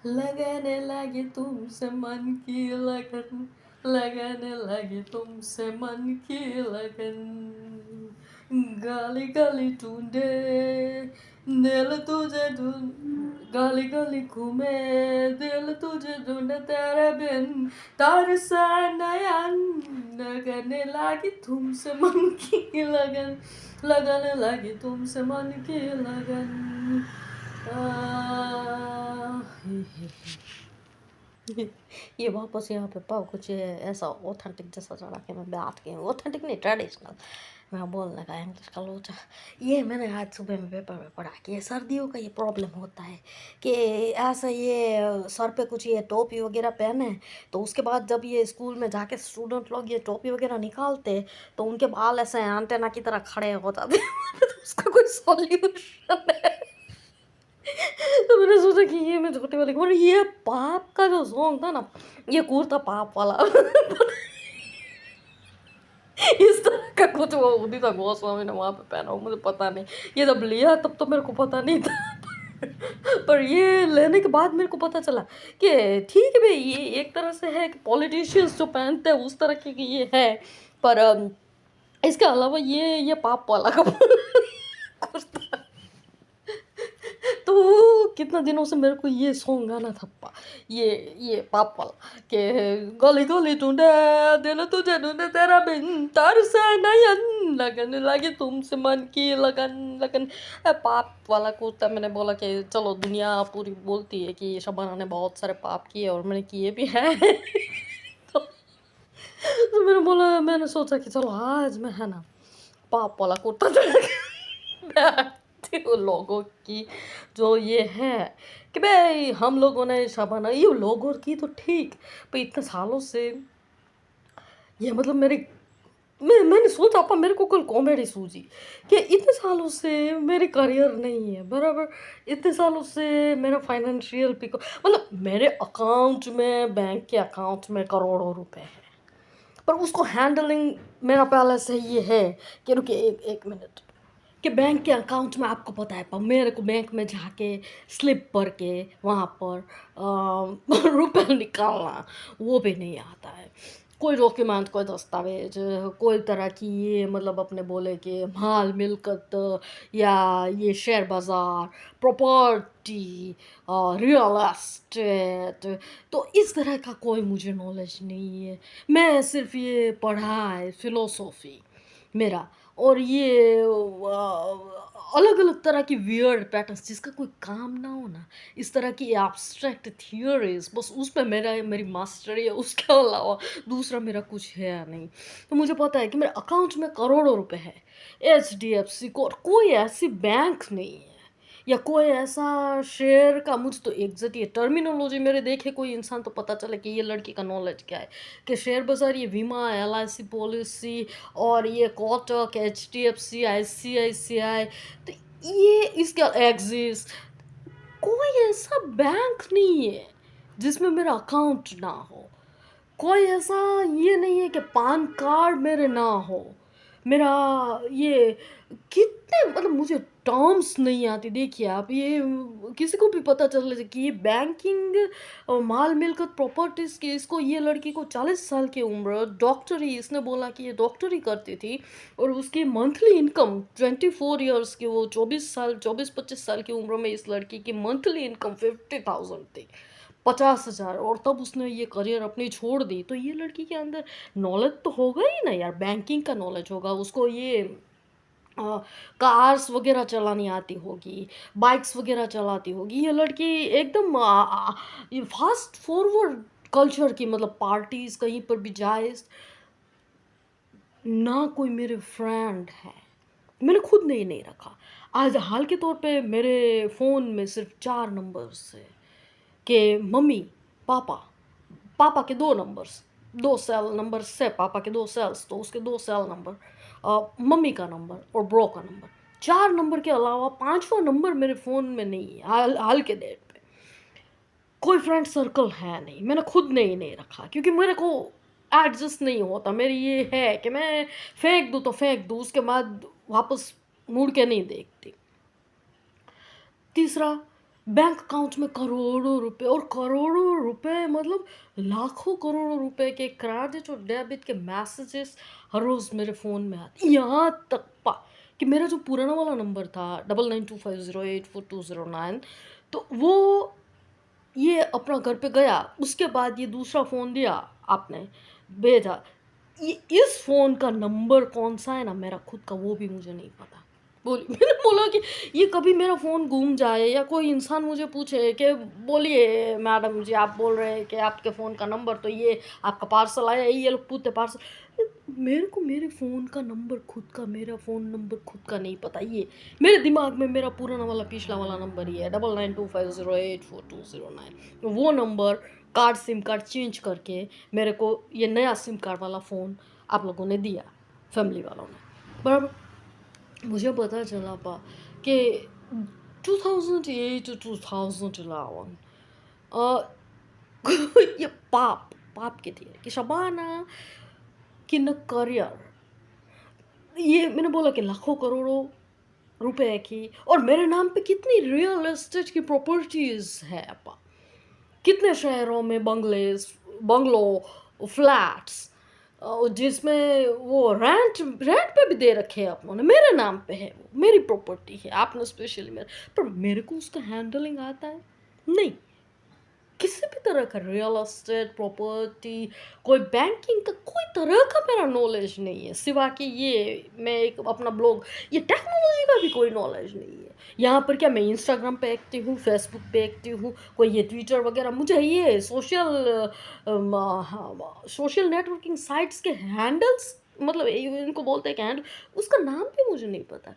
लगाने लगी तुमसे मन की लगन, लगाने लगी तुमसे मन की लगन, गली गली ढूंढे दिल तुझे ढूंढ, गली गली घूमे दिल तुझे ढूंढे तेरे बिन तरसा नयन, लगाने लगी तुमसे मन की लगन, लगाने लगी तुमसे मन की लगन। आ, ये वापस यहाँ पे पाओ कुछ ऐसा ऑथेंटिक जैसा चढ़ा के मैं बैठ गई हूँ, ऑथेंटिक नहीं ट्रेडिशनल। मैं बोलने का इंग्लिश का लोचा। ये मैंने आज सुबह में पेपर में पढ़ा कि ये सर्दियों का ये प्रॉब्लम होता है कि ऐसा ये सर पे कुछ ये टोपी वगैरह पहने, तो उसके बाद जब ये स्कूल में जाके स्टूडेंट लोग ये टोपी वगैरह निकालते तो उनके बाल ऐसे एंटेना की तरह खड़े हो जाते तो उसका कोई सॉल्यूशन है। तो मैंने सोचा कि ये मैं छोटे वाले और ये पाप का जो सॉन्ग था ना, ये कुर्ता पाप वाला इस तरह का कुछ वो उदिता गोस्वामी ने वहाँ पे पहना हो, मुझे पता नहीं। ये जब लिया तब तो मेरे को पता नहीं था पर ये लेने के बाद मेरे को पता चला कि ठीक है भाई, ये एक तरह से है कि पॉलिटिशियंस जो पहनते हैं उस तरह की ये है, पर इसके अलावा ये पाप वाला का कुर्ता। तो कितना दिनों से मेरे को ये सॉन्ग गाना था ये पाप वाला कि गली गली ढूंढे दिल तुझे ढूंढे तेरा बिन तरसे नयन, लगन लगी तुमसे मन की लगन लगन। पाप वाला कुर्ता मैंने बोला कि चलो दुनिया पूरी बोलती है कि शबाना ने बहुत सारे पाप किए और मैंने किए भी हैं तो मैंने बोला, मैंने सोचा कि चलो आज मैं है ना पाप वाला कुर्ता बैठती हूँ लोगों की जो ये है कि भाई हम लोगों ने शबाना ये लोगों की तो ठीक, पर इतने सालों से ये मतलब मैंने सोचा अपा मेरे को कल कॉमेडी सूझी कि इतने सालों से मेरे करियर नहीं है बराबर, इतने सालों से मेरा फाइनेंशियल पिक मतलब मेरे अकाउंट में बैंक के अकाउंट में करोड़ों रुपए हैं, पर उसको हैंडलिंग मेरा पहले से ये है कि रुकिए एक एक मिनट कि बैंक के अकाउंट में आपको पता है पर मेरे को बैंक में जाके स्लिप भर के वहाँ पर रुपए निकालना वो भी नहीं आता है। कोई डॉक्यूमेंट कोई दस्तावेज कोई तरह की ये मतलब अपने बोले कि माल मिल्कत या ये शेयर बाज़ार प्रॉपर्टी रियल एस्टेट, तो इस तरह का कोई मुझे नॉलेज नहीं है। मैं सिर्फ ये पढ़ा है फिलोसॉफी मेरा, और ये अलग अलग तरह की वियर्ड पैटर्न्स जिसका कोई काम ना हो ना, इस तरह की एब्स्ट्रैक्ट थियोरीज बस उस पर मेरी मास्टरी है, उसके अलावा दूसरा मेरा कुछ है नहीं। तो मुझे पता है कि मेरे अकाउंट में करोड़ों रुपए है, HDFC को कोई ऐसी बैंक नहीं है या कोई ऐसा शेयर का, मुझे तो एग्जैक्ट ये टर्मिनोलॉजी मेरे देखे कोई इंसान तो पता चले कि ये लड़की का नॉलेज क्या है कि शेयर बाजार ये बीमा LIC पॉलिसी और ये कोटक HDFC ICICI, तो ये इसका एक्सिस कोई ऐसा बैंक नहीं है जिसमें मेरा अकाउंट ना हो, कोई ऐसा ये नहीं है कि पान कार्ड मेरे ना हो मेरा, ये कितने मतलब मुझे टर्म्स नहीं आती। देखिए आप ये किसी को भी पता चल जाए कि ये बैंकिंग और माल मिलकत प्रॉपर्टीज की, इसको ये लड़की को 40 साल की उम्र डॉक्टरी, इसने बोला कि ये डॉक्टरी करती थी और उसकी मंथली इनकम 24 ईयर्स की, वो 24 25 साल की उम्र में इस लड़की की मंथली इनकम 50,000 थी, 50,000, और तब उसने ये करियर अपनी छोड़ दी। तो ये लड़की के अंदर नॉलेज तो होगा ही ना यार, बैंकिंग का नॉलेज होगा उसको, ये कार्स वगैरह चलानी आती होगी, बाइक्स वगैरह चलाती होगी। ये लड़की एकदम ये फास्ट फॉरवर्ड कल्चर की, मतलब पार्टीज कहीं पर भी जाए ना, कोई मेरे फ्रेंड है, मैंने खुद नहीं रखा। आज हाल के तौर पे मेरे फ़ोन में सिर्फ 4 नंबर्स है कि मम्मी पापा, पापा के 2 नंबर्स, 2 सेल नंबर से पापा के 2 सेल्स तो उसके 2 सेल नंबर, मम्मी का नंबर और ब्रो का नंबर, 4 नंबर के अलावा पांचवा नंबर मेरे फ़ोन में नहीं है। हाल हाल के डेट पे कोई फ्रेंड सर्कल है नहीं, मैंने खुद नहीं रखा क्योंकि मेरे को एडजस्ट नहीं होता। मेरी ये है कि मैं फेंक दूँ तो फेंक दूँ, उसके बाद वापस मुड़ के नहीं देखती। तीसरा, बैंक अकाउंट में करोड़ों रुपए, और करोड़ों रुपए मतलब लाखों करोड़ों रुपए के क्रेडिट और डेबिट के मैसेजेस हर रोज़ मेरे फ़ोन में आते, यहाँ तक कि मेरा जो पुराना वाला नंबर था 9925084209, तो वो ये अपना घर पे गया, उसके बाद ये दूसरा फ़ोन दिया आपने, भेजा। ये इस फ़ोन का नंबर कौन-सा है ना मेरा खुद का, वो भी मुझे नहीं पता। बोलिए मैंने बोला कि ये कभी मेरा फ़ोन गुम जाए या कोई इंसान मुझे पूछे कि बोलिए मैडम जी, आप बोल रहे हैं कि आपके फ़ोन का नंबर तो ये आपका पार्सल आया है, ये लोग पूछते पार्सल, मेरे को मेरे फ़ोन का नंबर खुद का, मेरा फ़ोन नंबर खुद का नहीं पता। ये मेरे दिमाग में मेरा पुराना वाला पिछला वाला नंबर ही है 9925084209। वो number card SIM card change करके मेरे को ये नया सिम कार्ड वाला फ़ोन आप लोगों ने दिया, फैमिली वालों ने। पर मुझे पता चला कि 2008 to 2011 ये पाप की थी कि शबाना कि न करियर, ये मैंने बोला कि लाखों करोड़ों रुपए की, और मेरे नाम पे कितनी रियल एस्टेट की प्रॉपर्टीज है अपा, कितने शहरों में बंगलो, फ्लैट्स, जिसमें वो रेंट रेंट पे भी दे रखे हैं अपनों ने, मेरे नाम पे है, वो मेरी प्रॉपर्टी है, आपने स्पेशली मेरे, पर मेरे को उसका हैंडलिंग आता है नहीं। किसी भी तरह का रियल एस्टेट प्रॉपर्टी, कोई बैंकिंग का कोई तरह का मेरा नॉलेज नहीं है, सिवा कि ये मैं एक अपना ब्लॉग, ये टेक्नोलॉजी का भी कोई नॉलेज नहीं है। यहाँ पर क्या मैं इंस्टाग्राम पे एक्टिव हूँ, फेसबुक पे एक्टिव हूँ, कोई ये ट्विटर वगैरह, मुझे ये सोशल नेटवर्किंग साइट्स के हैंडल्स, मतलब इनको बोलते हैं कि हैंडल, उसका नाम भी मुझे नहीं पता।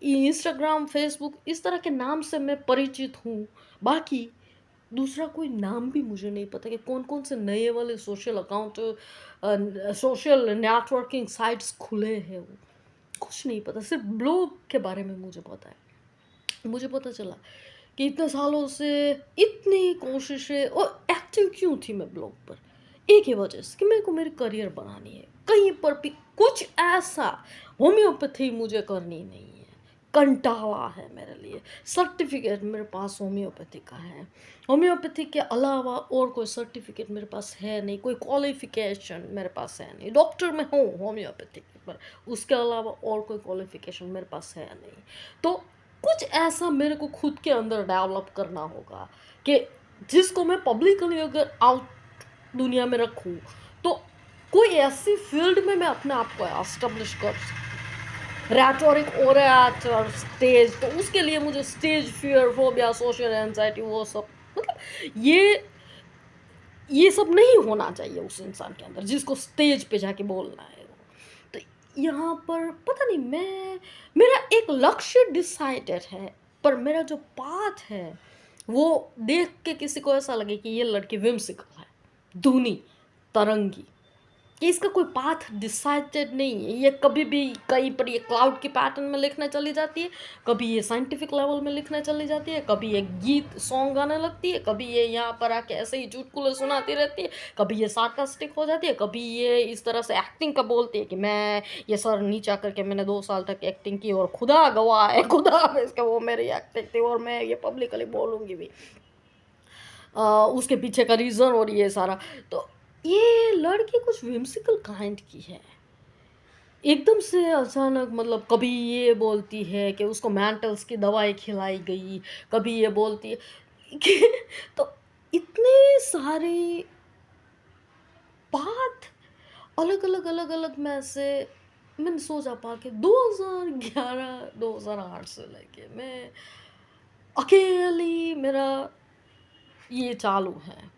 इंस्टाग्राम फेसबुक इस तरह के नाम से मैं परिचित हूँ, बाकी दूसरा कोई नाम भी मुझे नहीं पता कि कौन-कौन से नए वाले social account, social networking sites खुले हैं, वो कुछ नहीं पता। सिर्फ ब्लॉग के बारे में मुझे पता है। मुझे पता चला कि इतने सालों से इतनी कोशिशें, और एक्टिव क्यों थी मैं ब्लॉग पर, एक ही वजह से कि मेरे को मेरी करियर बनानी है, कहीं पर भी कुछ ऐसा होम्योपैथी मुझे करनी नहीं है, कंटाला है मेरे लिए। सर्टिफिकेट मेरे पास होम्योपैथी का है, होम्योपैथी के अलावा और कोई सर्टिफिकेट मेरे पास है नहीं, कोई क्वालिफिकेशन मेरे पास है नहीं। डॉक्टर में हूँ होम्योपैथी पर, उसके अलावा और कोई क्वालिफिकेशन मेरे पास है नहीं। तो कुछ ऐसा मेरे को खुद के अंदर डेवलप करना होगा कि जिसको मैं पब्लिकली अगर आउट दुनिया में रखूँ, तो कोई ऐसी फील्ड में मैं अपने आप को एस्टेब्लिश कर सकूँ। रैटोरिक ओरेटर स्टेज, तो उसके लिए मुझे stage fear, phobia, social anxiety, वो सब, मतलब ये सब नहीं होना चाहिए उस इंसान के अंदर जिसको स्टेज पे जाके बोलना है। तो यहाँ पर पता नहीं, मेरा एक लक्ष्य डिसाइडेड है, पर मेरा जो पाथ है वो देख के किसी को ऐसा लगे कि ये लड़की विम्सिकल है, धुनी, तरंगी, कि इसका कोई पाथ डिसाइडेड नहीं है। ये कभी भी कहीं पर ये क्लाउड के पैटर्न में लिखने चली जाती है, कभी ये साइंटिफिक लेवल में लिखने चली जाती है, कभी ये गीत सॉन्ग गाने लगती है, कभी ये यहाँ पर आके ऐसे ही चुटकुले सुनाती रहती है, कभी ये सार्कास्टिक हो जाती है, कभी ये इस तरह से एक्टिंग का बोलती है कि मैं ये सर नीचा करके मैंने 2 साल तक एक्टिंग की और खुदा गवाह है, खुदा इसका वो मेरी एक्टिंग थी और मैं ये पब्लिकली बोलूँगी भी, उसके पीछे का रीज़न और ये सारा। तो ये लड़की कुछ whimsical काइंड की है, एकदम से अचानक, मतलब कभी ये बोलती है कि उसको मेंटल्स की दवाई खिलाई गई, कभी ये बोलती है कि तो इतने सारे बात अलग अलग में से मैंने सोचा कि 2011-2008 से लेके मैं अकेली, मेरा ये चालू है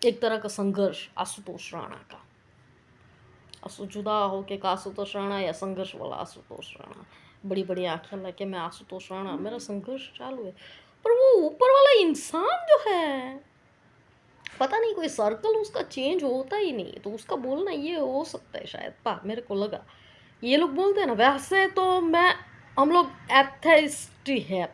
एक तरह का संघर्ष आशुतोष राणा का। जुदा होके का आशुतोष राणा या संघर्ष वाला आशुतोष राणा, बड़ी बड़ी आंखें लेके मैं आशुतोष राणा, मेरा संघर्ष चालू है। पर वो ऊपर वाला इंसान जो है, पता नहीं कोई सर्कल उसका चेंज होता ही नहीं, तो उसका बोलना ये हो सकता है शायद, मेरे को लगा ये लोग बोलते हैं ना, वैसे तो हम लोग एथेइस्ट ही है,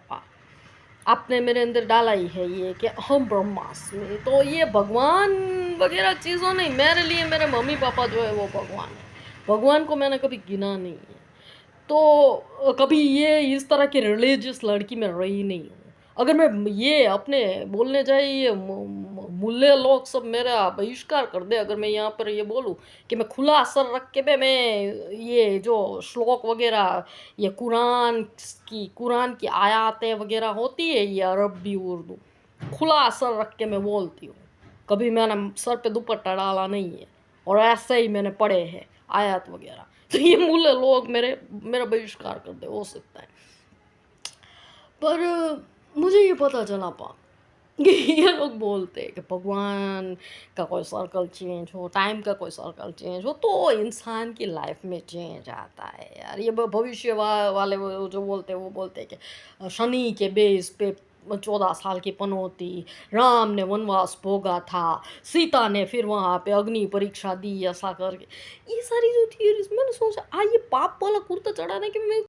आपने मेरे अंदर डाला ही है ये कि हम ब्रह्मास्मि, तो ये भगवान वगैरह चीज़ों नहीं, मेरे लिए मेरे मम्मी पापा जो है वो भगवान है। भगवान को मैंने कभी गिना नहीं है, तो कभी ये इस तरह की रिलीजियस लड़की में रही नहीं हूँ। अगर मैं ये अपने बोलने जाए ये मुल्ले लोग सब मेरा बहिष्कार कर दे, अगर मैं यहाँ पर ये बोलूँ कि मैं खुला सर रख के मैं ये जो श्लोक वगैरह ये कुरान की आयतें वगैरह होती है ये अरबी उर्दू खुला सर रख के मैं बोलती हूँ। कभी मैंने सर पे दुपट्टा डाला नहीं है और ऐसे ही मैंने पढ़े हैं आयत वगैरह। तो ये मुल्ले लोग मेरा बहिष्कार कर दे हो सकता है। पर मुझे ये पता चला कि ये लोग बोलते हैं कि भगवान का कोई सर्कल चेंज हो, टाइम का कोई सर्कल चेंज हो तो इंसान की लाइफ में चेंज आता है यार। ये भविष्य वाले वो जो बोलते हैं वो बोलते हैं कि शनि के बेस पे 14 साल की पनौती, राम ने वनवास भोगा था, सीता ने फिर वहाँ पे अग्नि परीक्षा दी ऐसा करके। ये सारी जो थियरीज मैंने सोचा ये पाप वाला कुर्ता चढ़ाने के मैं